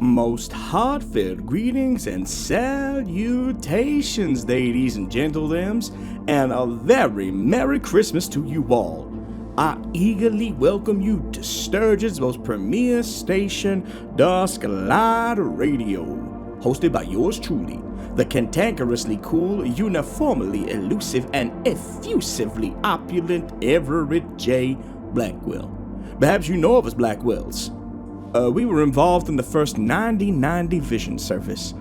Most heartfelt greetings and salutations, ladies and gentlethems, and a very Merry Christmas to you all. I eagerly welcome you to Sturgeon's most premier station, Dusklight Radio, hosted by yours truly, the cantankerously cool, uniformly elusive, and effusively opulent Everett J. Blackwell. Perhaps you know of us Blackwells. We were involved in the first 90-90 vision service.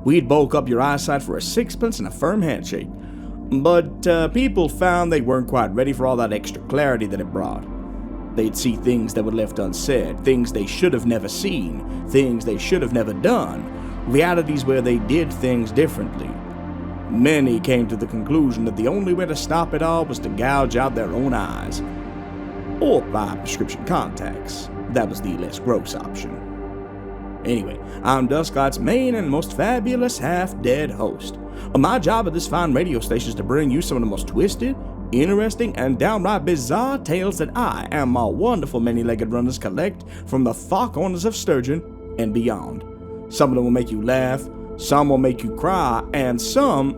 We'd bulk up your eyesight for a sixpence and a firm handshake. But people found they weren't quite ready for all that extra clarity that it brought. They'd see things that were left unsaid, things they should have never seen, things they should have never done, realities where they did things differently. Many came to the conclusion that the only way to stop it all was to gouge out their own eyes. Or buy prescription contacts. That was the less gross option. Anyway, I'm Dusklight's main and most fabulous half-dead host. My job at this fine radio station is to bring you some of the most twisted, interesting, and downright bizarre tales that I and my wonderful many-legged runners collect from the far corners of Sturgeon and beyond. Some of them will make you laugh, some will make you cry, and some...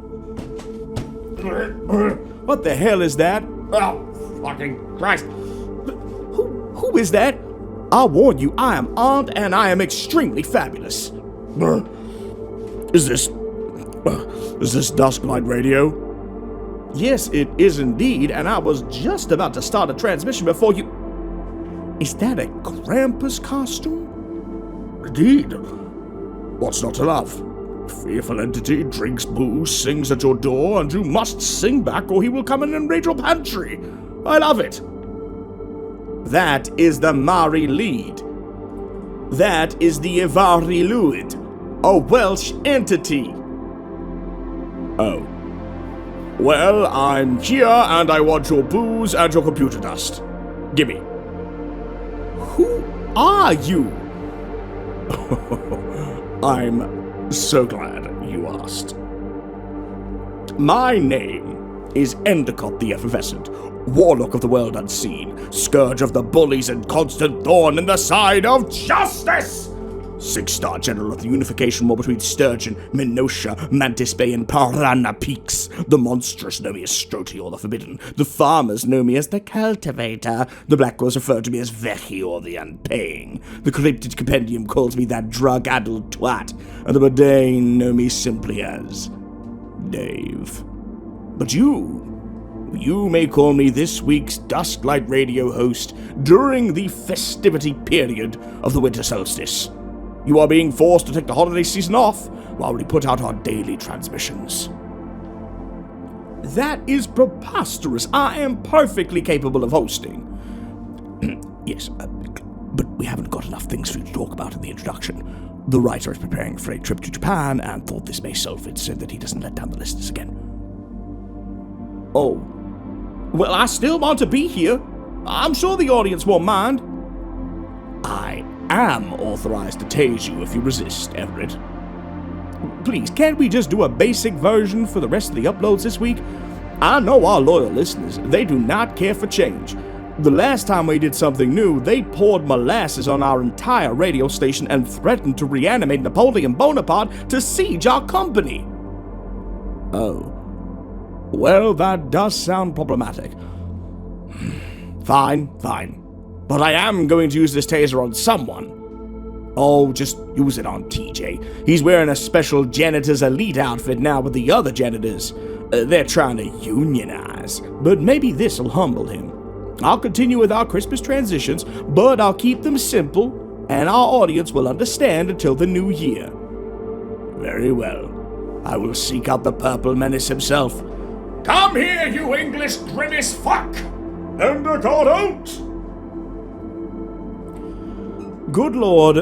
What the hell is that? Oh, fucking Christ! Who is that? I warn you, I am armed and I am extremely fabulous. Is this Dusklight Radio? Yes, it is indeed, and I was just about to start a transmission before you... Is that a Krampus costume? Indeed. What's not to love? Fearful entity drinks booze, sings at your door, and you must sing back or he will come and invade your pantry. I love it. That is the Mari Lead. That is the Ivari Luid, a Welsh entity. Oh. Well, I'm here and I want your booze and your computer dust. Gimme. Who are you? I'm so glad you asked. My name is Endicott the Effervescent, Warlock of the World Unseen, Scourge of the Bullies and constant thorn in the side of justice! 6-star General of the Unification War between Sturgeon, Minotia, Mantis Bay, and Piranha Peaks. The monstrous know me as Strotior the Forbidden. The farmers know me as the Cultivator. The Blackwells refer to me as Vechior the Unpaying. The Cryptid Compendium calls me that drug-addled twat. And the Mundane know me simply as Dave. But you may call me this week's Dusklight Radio host during the festivity period of the winter solstice. You are being forced to take the holiday season off while we put out our daily transmissions. That is preposterous. I am perfectly capable of hosting. Yes, but we haven't got enough things for you to talk about in the introduction. The writer is preparing for a trip to Japan and thought this may solve it so that he doesn't let down the listeners again. Oh. Well, I still want to be here. I'm sure the audience won't mind. I am authorized to tase you if you resist, Everett. Please, can't we just do a basic version for the rest of the uploads this week? I know our loyal listeners, they do not care for change. The last time we did something new, they poured molasses on our entire radio station and threatened to reanimate Napoleon Bonaparte to siege our company. Oh. Well, that does sound problematic. Fine. But I am going to use this taser on someone. Oh, just use it on TJ. He's wearing a special janitor's elite outfit now with the other janitors. They're trying to unionize, but maybe this'll humble him. I'll continue with our Christmas transitions, but I'll keep them simple, and our audience will understand until the new year. Very well. I will seek out the Purple Menace himself. Come here, you English grimace fuck! Endicott out! Good Lord,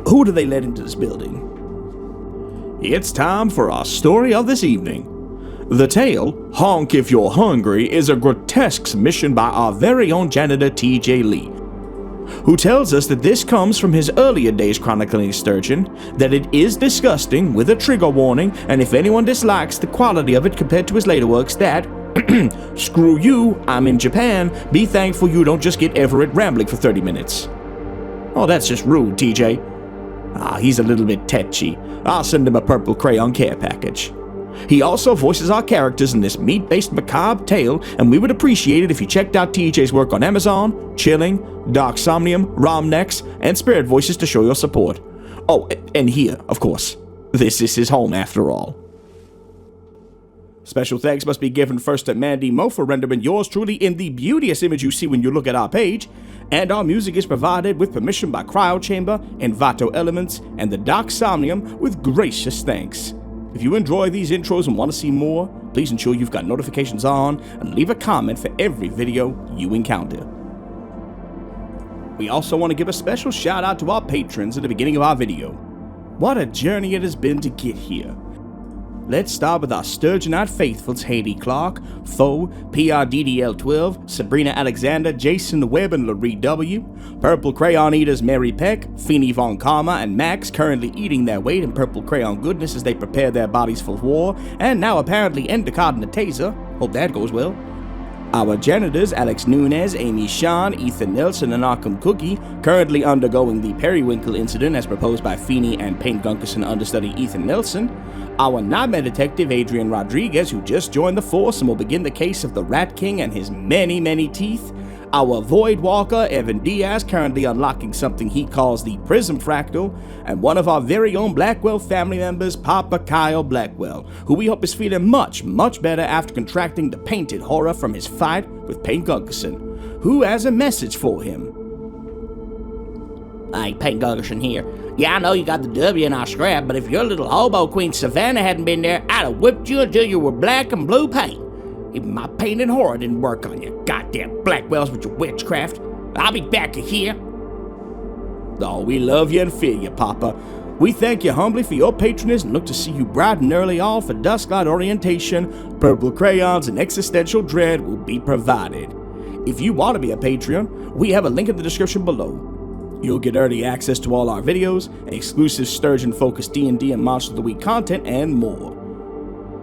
who do they let into this building? It's time for our story of this evening. The tale, Honk If You're Hungry, is a grotesque submission by our very own janitor T.J. Lee, who tells us that this comes from his earlier days chronicling Sturgeon, that it is disgusting, with a trigger warning, and if anyone dislikes the quality of it compared to his later works, that, screw you, I'm in Japan, be thankful you don't just get Everett rambling for 30 minutes. Oh, that's just rude, TJ. He's a little bit tetchy. I'll send him a purple crayon care package. He also voices our characters in this meat-based macabre tale, and we would appreciate it if you checked out TJ's work on Amazon, Chilling, Dark Somnium, Romnex, and Spirit Voices to show your support. Oh, and here, of course. This is his home after all. Special thanks must be given first to Mandy Mo for rendering yours truly in the beauteous image you see when you look at our page, and our music is provided with permission by Cryo Chamber, Envato Elements, and the Dark Somnium with gracious thanks. If you enjoy these intros and want to see more, please ensure you've got notifications on and leave a comment for every video you encounter. We also want to give a special shout out to our patrons at the beginning of our video. What a journey it has been to get here. Let's start with our Sturgeonite faithfuls Haiti Clark, Foe, PRDDL12, Sabrina Alexander, Jason Webb, and Larry W. Purple Crayon Eaters Mary Peck, Feeny Von Karma, and Max currently eating their weight in purple crayon goodness as they prepare their bodies for war, and now apparently endocarding a taser. Hope that goes well. Our janitors, Alex Nunez, Amy Sean, Ethan Nelson, and Arkham Cookie, currently undergoing the Periwinkle incident as proposed by Feeny and Payne Gunkerson understudy Ethan Nelson. Our Nightmare Detective, Adrian Rodriguez, who just joined the force and will begin the case of the Rat King and his many, many teeth. Our Void Walker, Evan Diaz, currently unlocking something he calls the Prism Fractal, and one of our very own Blackwell family members, Papa Kyle Blackwell, who we hope is feeling much, much better after contracting the painted horror from his fight with Payne Gunkerson, who has a message for him. Hey, Payne Gunkerson here. Yeah, I know you got the W in our scrap, but if your little hobo queen Savannah hadn't been there, I'd have whipped you until you were black and blue paint. Even my painted horror didn't work on you, goddamn Blackwells with your witchcraft. I'll be back here. Oh, we love you and fear you, Papa. We thank you humbly for your patronage and look to see you bright and early all for Dusklight orientation. Purple crayons and existential dread will be provided. If you want to be a Patreon, we have a link in the description below. You'll get early access to all our videos, exclusive Sturgeon-focused D&D and Monster of the Week content, and more.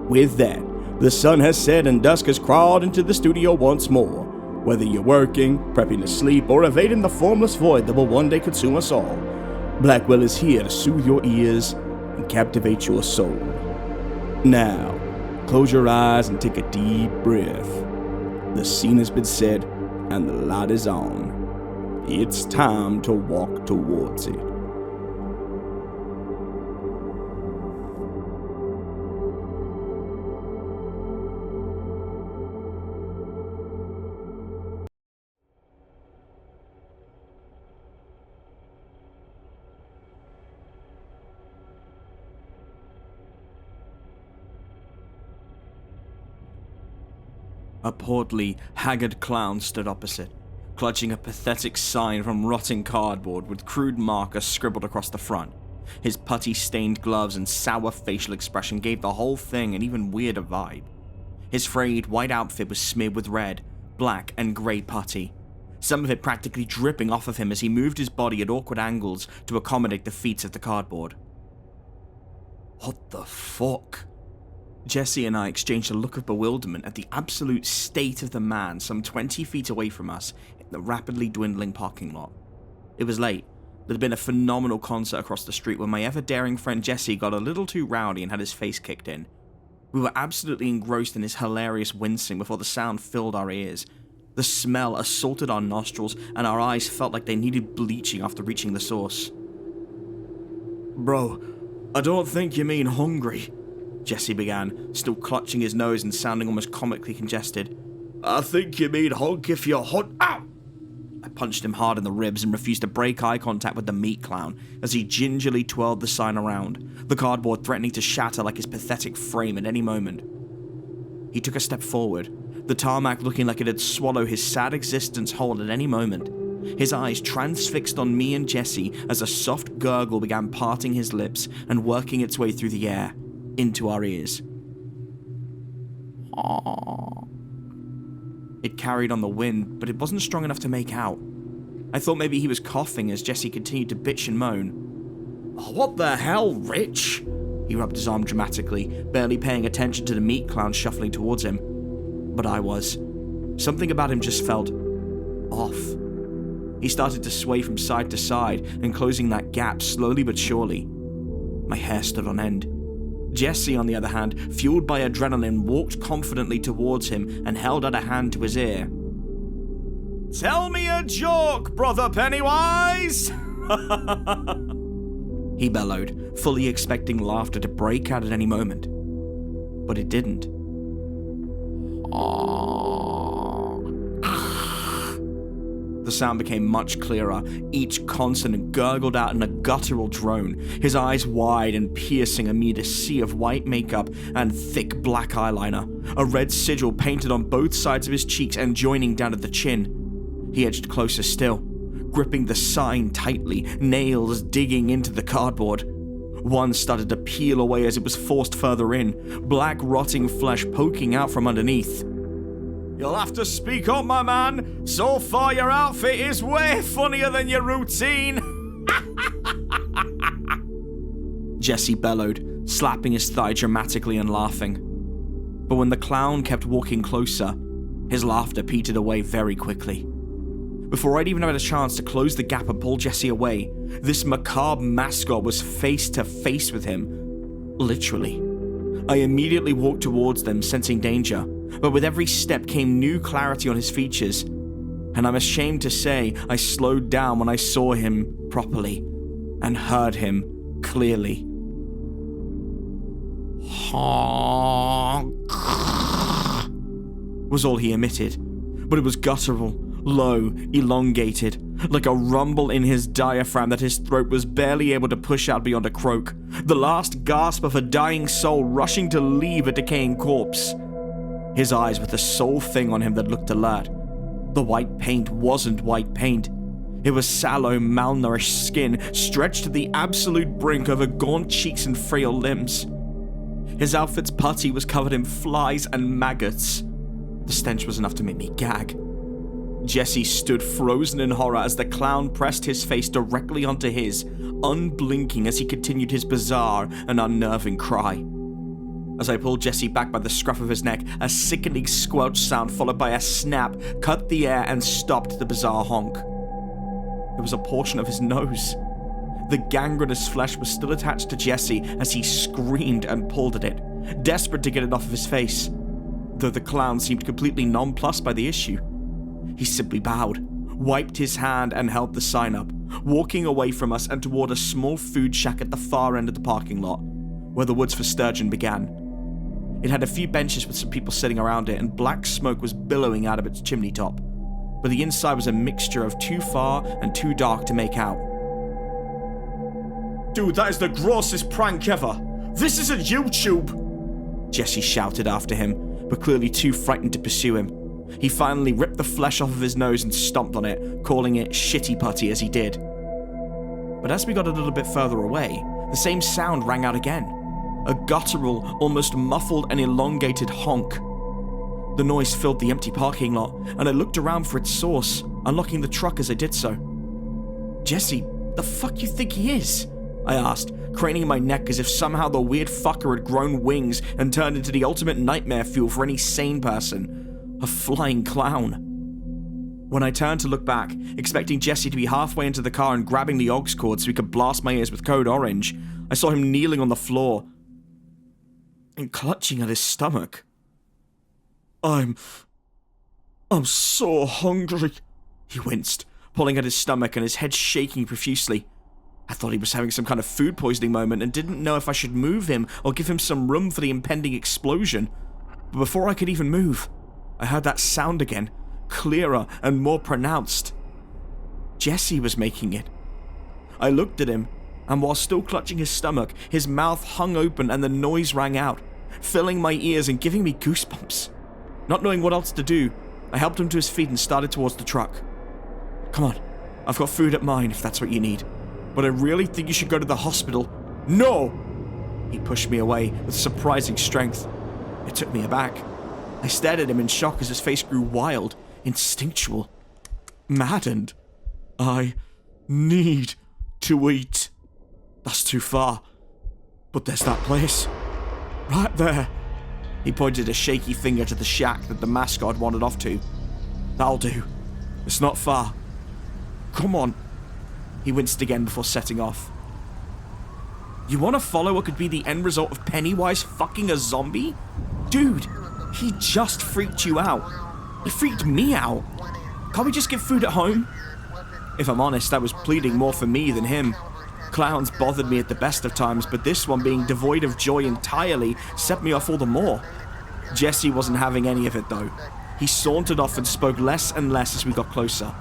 With that, the sun has set and dusk has crawled into the studio once more. Whether you're working, prepping to sleep, or evading the formless void that will one day consume us all, Blackwell is here to soothe your ears and captivate your soul. Now, close your eyes and take a deep breath. The scene has been set and the light is on. It's time to walk towards it. A portly, haggard clown stood opposite, clutching a pathetic sign from rotting cardboard with crude marker scribbled across the front. His putty-stained gloves and sour facial expression gave the whole thing an even weirder vibe. His frayed white outfit was smeared with red, black, and grey putty, some of it practically dripping off of him as he moved his body at awkward angles to accommodate the feet of the cardboard. What the fuck? Jesse and I exchanged a look of bewilderment at the absolute state of the man some 20 feet away from us in the rapidly dwindling parking lot. It was late. There'd been a phenomenal concert across the street when my ever-daring friend Jesse got a little too rowdy and had his face kicked in. We were absolutely engrossed in his hilarious wincing before the sound filled our ears. The smell assaulted our nostrils and our eyes felt like they needed bleaching after reaching the source. Bro, I don't think you mean hungry, Jesse began, still clutching his nose and sounding almost comically congested. I think you mean honk if you're Ow! I punched him hard in the ribs and refused to break eye contact with the meat clown as he gingerly twirled the sign around, the cardboard threatening to shatter like his pathetic frame at any moment. He took a step forward, the tarmac looking like it had swallowed his sad existence whole at any moment, his eyes transfixed on me and Jesse as a soft gurgle began parting his lips and working its way through the air, into our ears. Aww. It carried on the wind, but it wasn't strong enough to make out. I thought maybe he was coughing as Jesse continued to bitch and moan. Oh, what the hell, Rich? He rubbed his arm dramatically, barely paying attention to the meat clown shuffling towards him. But I was. Something about him just felt off. He started to sway from side to side and closing that gap slowly but surely. My hair stood on end. Jesse, on the other hand, fueled by adrenaline, walked confidently towards him and held out a hand to his ear. "Tell me a joke, Brother Pennywise!" He bellowed, fully expecting laughter to break out at any moment. But it didn't. The sound became much clearer, each consonant gurgled out in a guttural drone, his eyes wide and piercing amid a sea of white makeup and thick black eyeliner, a red sigil painted on both sides of his cheeks and joining down at the chin. He edged closer still, gripping the sign tightly, nails digging into the cardboard. One started to peel away as it was forced further in, black rotting flesh poking out from underneath. "You'll have to speak up, my man. So far your outfit is way funnier than your routine." Jesse bellowed, slapping his thigh dramatically and laughing. But when the clown kept walking closer, his laughter petered away very quickly. Before I'd even had a chance to close the gap and pull Jesse away, this macabre mascot was face to face with him. Literally. I immediately walked towards them, sensing danger, but with every step came new clarity on his features, and I'm ashamed to say I slowed down when I saw him properly and heard him clearly. "Honk" was all he emitted, but it was guttural, low, elongated, like a rumble in his diaphragm that his throat was barely able to push out beyond a croak, the last gasp of a dying soul rushing to leave a decaying corpse. His eyes were the sole thing on him that looked alert. The white paint wasn't white paint. It was sallow, malnourished skin stretched to the absolute brink over gaunt cheeks and frail limbs. His outfit's putty was covered in flies and maggots. The stench was enough to make me gag. Jesse stood frozen in horror as the clown pressed his face directly onto his, unblinking as he continued his bizarre and unnerving cry. As I pulled Jesse back by the scruff of his neck, a sickening squelch sound followed by a snap cut the air and stopped the bizarre honk. There was a portion of his nose. The gangrenous flesh was still attached to Jesse as he screamed and pulled at it, desperate to get it off of his face, though the clown seemed completely nonplussed by the issue. He simply bowed, wiped his hand and held the sign up, walking away from us and toward a small food shack at the far end of the parking lot, where the woods for Sturgeon began. It had a few benches with some people sitting around it, and black smoke was billowing out of its chimney top, but the inside was a mixture of too far and too dark to make out. "Dude, that is the grossest prank ever! This isn't YouTube!" Jesse shouted after him, but clearly too frightened to pursue him. He finally ripped the flesh off of his nose and stomped on it, calling it shitty putty as he did. But as we got a little bit further away, the same sound rang out again. A guttural, almost muffled and elongated honk. The noise filled the empty parking lot, and I looked around for its source, unlocking the truck as I did so. "Jesse, the fuck you think he is?" I asked, craning my neck as if somehow the weird fucker had grown wings and turned into the ultimate nightmare fuel for any sane person. A flying clown. When I turned to look back, expecting Jesse to be halfway into the car and grabbing the aux cord so he could blast my ears with Code Orange, I saw him kneeling on the floor and clutching at his stomach. I'm so hungry," he winced, pulling at his stomach and his head shaking profusely. I thought he was having some kind of food poisoning moment and didn't know if I should move him or give him some room for the impending explosion. But before I could even move, I heard that sound again, clearer and more pronounced. Jesse was making it. I looked at him, and while still clutching his stomach, his mouth hung open and the noise rang out, filling my ears and giving me goosebumps. Not knowing what else to do, I helped him to his feet and started towards the truck. "Come on, I've got food at mine if that's what you need, but I really think you should go to the hospital." "No!" He pushed me away with surprising strength. It took me aback. I stared at him in shock as his face grew wild, instinctual, maddened. "I need to eat." "That's too far. But there's that place. Right there." He pointed a shaky finger to the shack that the mascot wandered off to. "That'll do. It's not far. come on. He winced again before setting off. You want to follow what could be the end result of Pennywise fucking a zombie? Dude, he just freaked you out. He freaked me out. Can't we just get food at home? If I'm honest, I was pleading more for me than him. Clowns bothered me at the best of times, but this one, being devoid of joy entirely, set me off all the more. Jesse wasn't having any of it though. He sauntered off and spoke less and less as we got closer.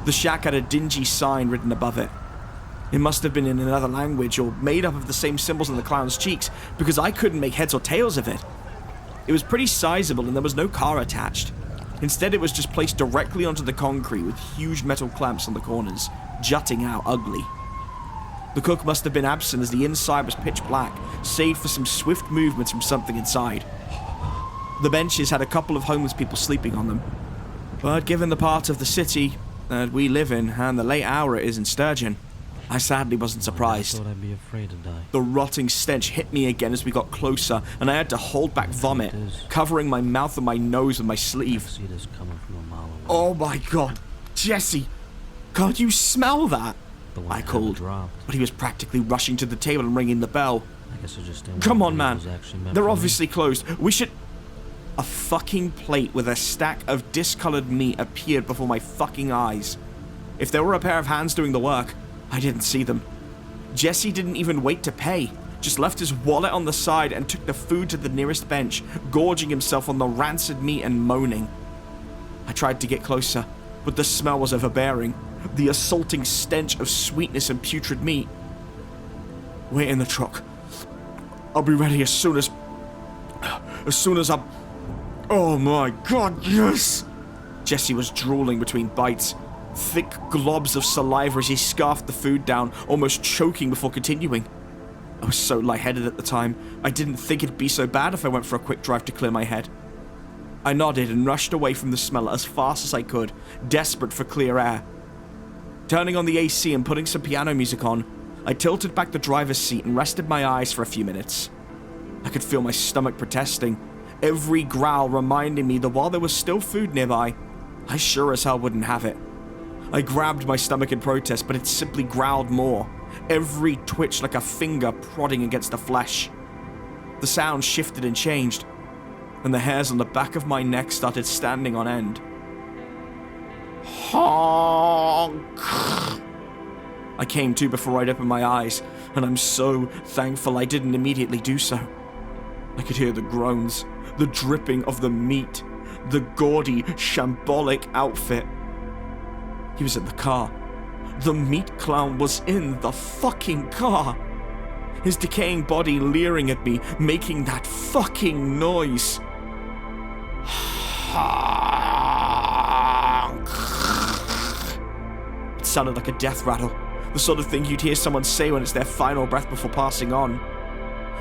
The shack had a dingy sign written above it. It must have been in another language or made up of the same symbols on the clown's cheeks, because I couldn't make heads or tails of it. It was pretty sizable and there was no car attached. Instead, it was just placed directly onto the concrete with huge metal clamps on the corners, jutting out ugly. The cook must have been absent as the inside was pitch black, save for some swift movements from something inside. The benches had a couple of homeless people sleeping on them. But given the part of the city that we live in and the late hour it is in Sturgeon, I sadly wasn't surprised. I thought I'd be afraid to die. The rotting stench hit me again as we got closer, and I had to hold back vomit, covering my mouth and my nose with my sleeve. I see this coming from a mile away. Oh my god, Jesse! Can't you smell that? I called, but he was practically rushing to the table and ringing the bell. I guess I just didn't. Come on, man. They're obviously closed. We should... A fucking plate with a stack of discolored meat appeared before my fucking eyes. If there were a pair of hands doing the work, I didn't see them. Jesse didn't even wait to pay, just left his wallet on the side and took the food to the nearest bench, gorging himself on the rancid meat and moaning. I tried to get closer, but the smell was overbearing, the assaulting stench of sweetness and putrid meat. Wait in the truck. I'll be ready as soon as I'm... Oh my god, yes! Jesse was drooling between bites, thick globs of saliva as he scarfed the food down, almost choking before continuing. I was so lightheaded at the time, I didn't think it'd be so bad if I went for a quick drive to clear my head. I nodded and rushed away from the smell as fast as I could, desperate for clear air. Turning on the AC and putting some piano music on, I tilted back the driver's seat and rested my eyes for a few minutes. I could feel my stomach protesting, every growl reminding me that while there was still food nearby, I sure as hell wouldn't have it. I grabbed my stomach in protest, but it simply growled more, every twitch like a finger prodding against the flesh. The sound shifted and changed, and the hairs on the back of my neck started standing on end. Honk! I came to before I'd opened my eyes, and I'm so thankful I didn't immediately do so. I could hear the groans, the dripping of the meat, the gaudy, shambolic outfit. He was in the car. The meat clown was in the fucking car. His decaying body leering at me, making that fucking noise. Honk! It sounded like a death rattle, the sort of thing you'd hear someone say when it's their final breath before passing on.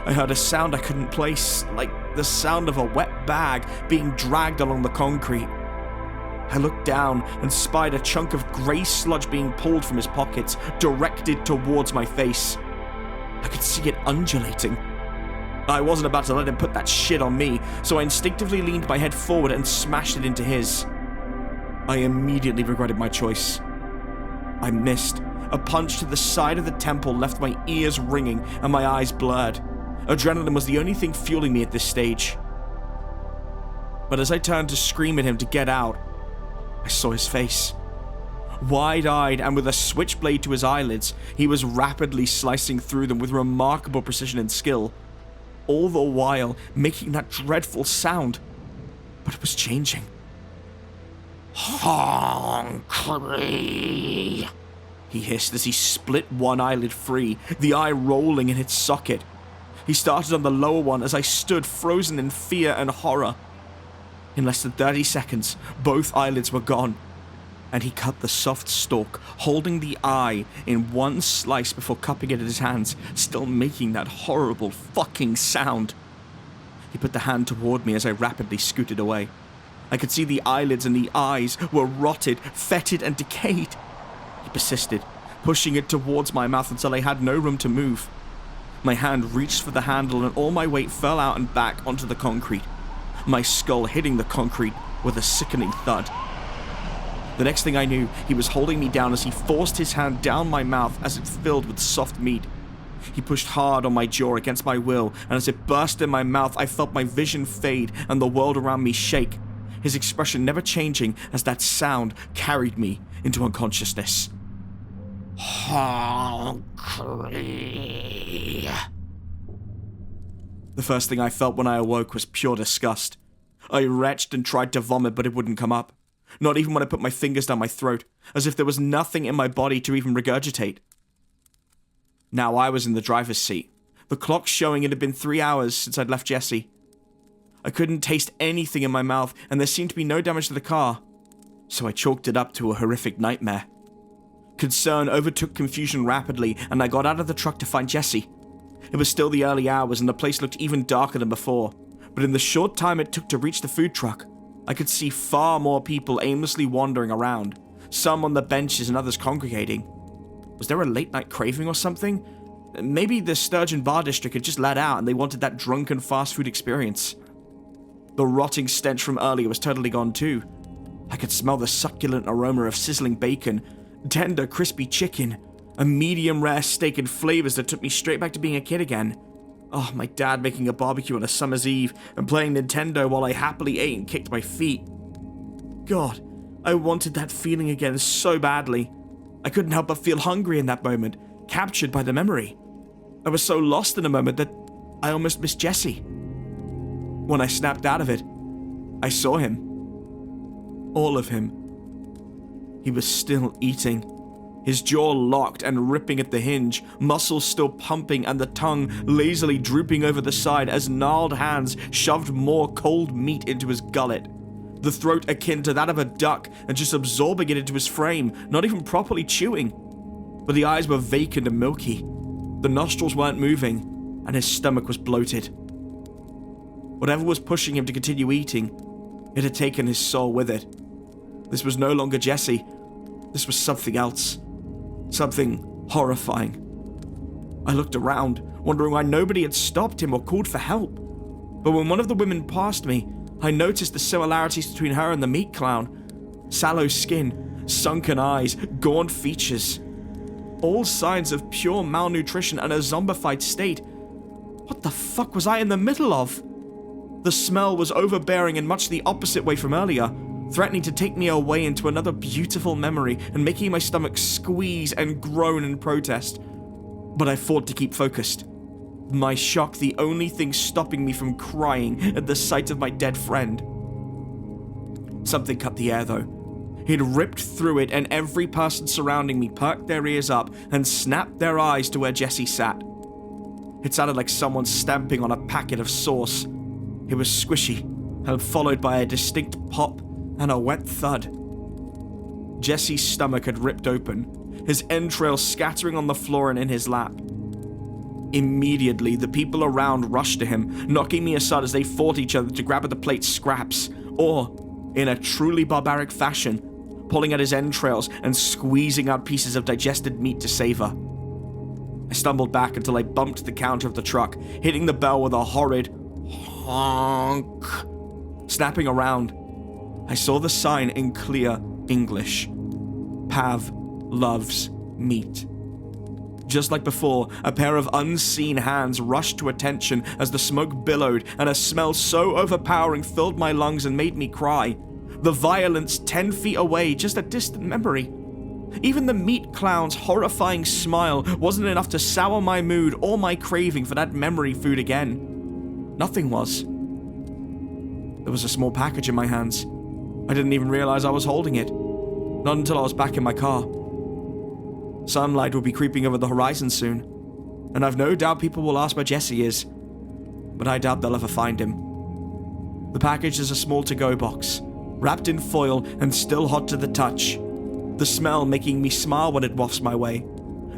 I heard a sound I couldn't place, like the sound of a wet bag being dragged along the concrete. I looked down and spied a chunk of grey sludge being pulled from his pockets, directed towards my face. I could see it undulating. I wasn't about to let him put that shit on me, so I instinctively leaned my head forward and smashed it into his. I immediately regretted my choice. I missed. A punch to the side of the temple left my ears ringing and my eyes blurred. Adrenaline was the only thing fueling me at this stage. But as I turned to scream at him to get out, I saw his face. Wide-eyed and with a switchblade to his eyelids, he was rapidly slicing through them with remarkable precision and skill, all the while making that dreadful sound. But it was changing. Honk! He hissed as he split one eyelid free, the eye rolling in its socket. He started on the lower one as I stood frozen in fear and horror. In less than 30 seconds, both eyelids were gone, and he cut the soft stalk, holding the eye in one slice before cupping it in his hands, still making that horrible fucking sound. He put the hand toward me as I rapidly scooted away. I could see the eyelids and the eyes were rotted, fetid, and decayed. He persisted, pushing it towards my mouth until I had no room to move. My hand reached for the handle and all my weight fell out and back onto the concrete, my skull hitting the concrete with a sickening thud. The next thing I knew, he was holding me down as he forced his hand down my mouth as it filled with soft meat. He pushed hard on my jaw against my will, and as it burst in my mouth, I felt my vision fade and the world around me shake, his expression never changing as that sound carried me into unconsciousness. Honk. The first thing I felt when I awoke was pure disgust. I retched and tried to vomit, but it wouldn't come up. Not even when I put my fingers down my throat, as if there was nothing in my body to even regurgitate. Now I was in the driver's seat, the clock showing it had been 3 hours since I'd left Jesse. I couldn't taste anything in my mouth, and there seemed to be no damage to the car, so I chalked it up to a horrific nightmare. Concern overtook confusion rapidly, and I got out of the truck to find Jesse. It was still the early hours, and the place looked even darker than before, but in the short time it took to reach the food truck, I could see far more people aimlessly wandering around, some on the benches and others congregating. Was there a late-night craving or something? Maybe the Sturgeon bar district had just let out and they wanted that drunken fast food experience. The rotting stench from earlier was totally gone too. I could smell the succulent aroma of sizzling bacon, tender, crispy chicken, a medium rare steak and flavors that took me straight back to being a kid again. Oh, my dad making a barbecue on a summer's eve and playing Nintendo while I happily ate and kicked my feet. God, I wanted that feeling again so badly. I couldn't help but feel hungry in that moment, captured by the memory. I was so lost in a moment that I almost missed Jesse. When I snapped out of it, I saw him. All of him. He was still eating. His jaw locked and ripping at the hinge, muscles still pumping and the tongue lazily drooping over the side as gnarled hands shoved more cold meat into his gullet. The throat akin to that of a duck and just absorbing it into his frame, not even properly chewing. But the eyes were vacant and milky. The nostrils weren't moving, and his stomach was bloated. Whatever was pushing him to continue eating, it had taken his soul with it. This was no longer Jesse. This was something else. Something horrifying. I looked around, wondering why nobody had stopped him or called for help. But when one of the women passed me, I noticed the similarities between her and the meat clown. Sallow skin, sunken eyes, gaunt features. All signs of pure malnutrition and a zombified state. What the fuck was I in the middle of? The smell was overbearing in much the opposite way from earlier, threatening to take me away into another beautiful memory and making my stomach squeeze and groan in protest. But I fought to keep focused. My shock the only thing stopping me from crying at the sight of my dead friend. Something cut the air though. It ripped through it and every person surrounding me perked their ears up and snapped their eyes to where Jesse sat. It sounded like someone stamping on a packet of sauce. It was squishy and followed by a distinct pop and a wet thud. Jesse's stomach had ripped open, his entrails scattering on the floor and in his lap. Immediately, the people around rushed to him, knocking me aside as they fought each other to grab at the plate's scraps, or, in a truly barbaric fashion, pulling at his entrails and squeezing out pieces of digested meat to savor. I stumbled back until I bumped the counter of the truck, hitting the bell with a horrid honk. Snapping around, I saw the sign in clear English. Pav loves meat. Just like before, a pair of unseen hands rushed to attention as the smoke billowed and a smell so overpowering filled my lungs and made me cry. The violence 10 feet away, just a distant memory. Even the meat clown's horrifying smile wasn't enough to sour my mood or my craving for that memory food again. Nothing was. There was a small package in my hands. I didn't even realize I was holding it. Not until I was back in my car. Sunlight will be creeping over the horizon soon, and I've no doubt people will ask where Jesse is, but I doubt they'll ever find him. The package is a small to-go box, wrapped in foil and still hot to the touch. The smell making me smile when it wafts my way.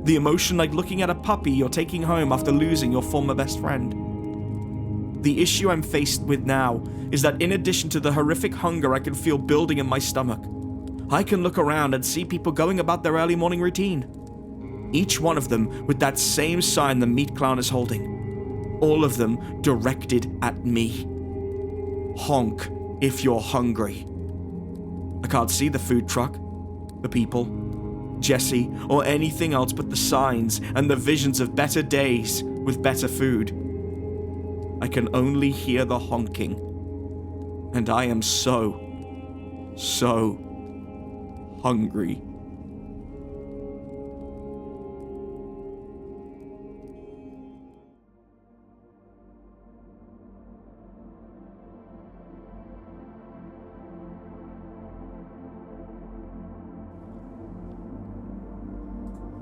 The emotion like looking at a puppy you're taking home after losing your former best friend. The issue I'm faced with now is that in addition to the horrific hunger I can feel building in my stomach, I can look around and see people going about their early morning routine. Each one of them with that same sign the meat clown is holding. All of them directed at me. Honk if you're hungry. I can't see the food truck, the people, Jesse, or anything else but the signs and the visions of better days with better food. I can only hear the honking, and I am so hungry.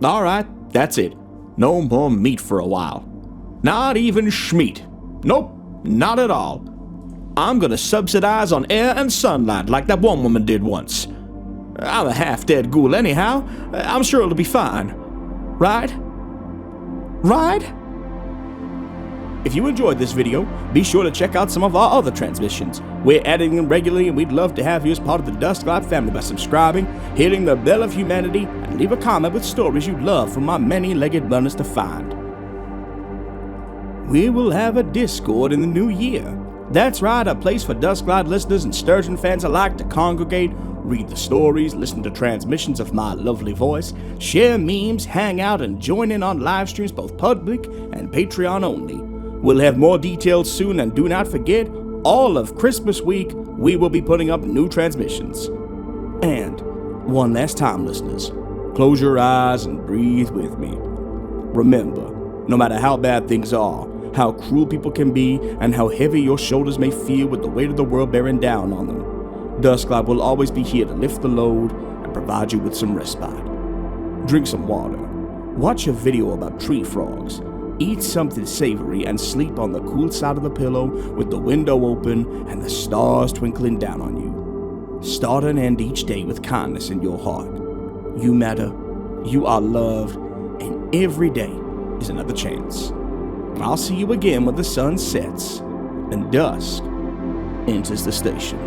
Alright, that's it. No more meat for a while. Not even schmeat. Nope, not at all. I'm gonna subsidize on air and sunlight like that one woman did once. I'm a half-dead ghoul anyhow. I'm sure it'll be fine. Right? Right? If you enjoyed this video, be sure to check out some of our other transmissions. We're editing them regularly, and we'd love to have you as part of the Dusklight family by subscribing, hitting the bell of humanity, and leave a comment with stories you'd love from my many-legged runners to find. We will have a Discord in the new year. That's right, a place for Dusklight listeners and Sturgeon fans alike to congregate, read the stories, listen to transmissions of my lovely voice, share memes, hang out, and join in on live streams both public and Patreon only. We'll have more details soon, and do not forget, all of Christmas week, we will be putting up new transmissions. And one last time, listeners, close your eyes and breathe with me. Remember, no matter how bad things are, how cruel people can be, and how heavy your shoulders may feel with the weight of the world bearing down on them, Dusklight will always be here to lift the load and provide you with some respite. Drink some water, watch a video about tree frogs, eat something savory, and sleep on the cool side of the pillow with the window open and the stars twinkling down on you. Start and end each day with kindness in your heart. You matter, you are loved, and every day is another chance. I'll see you again when the sun sets and dusk enters the station.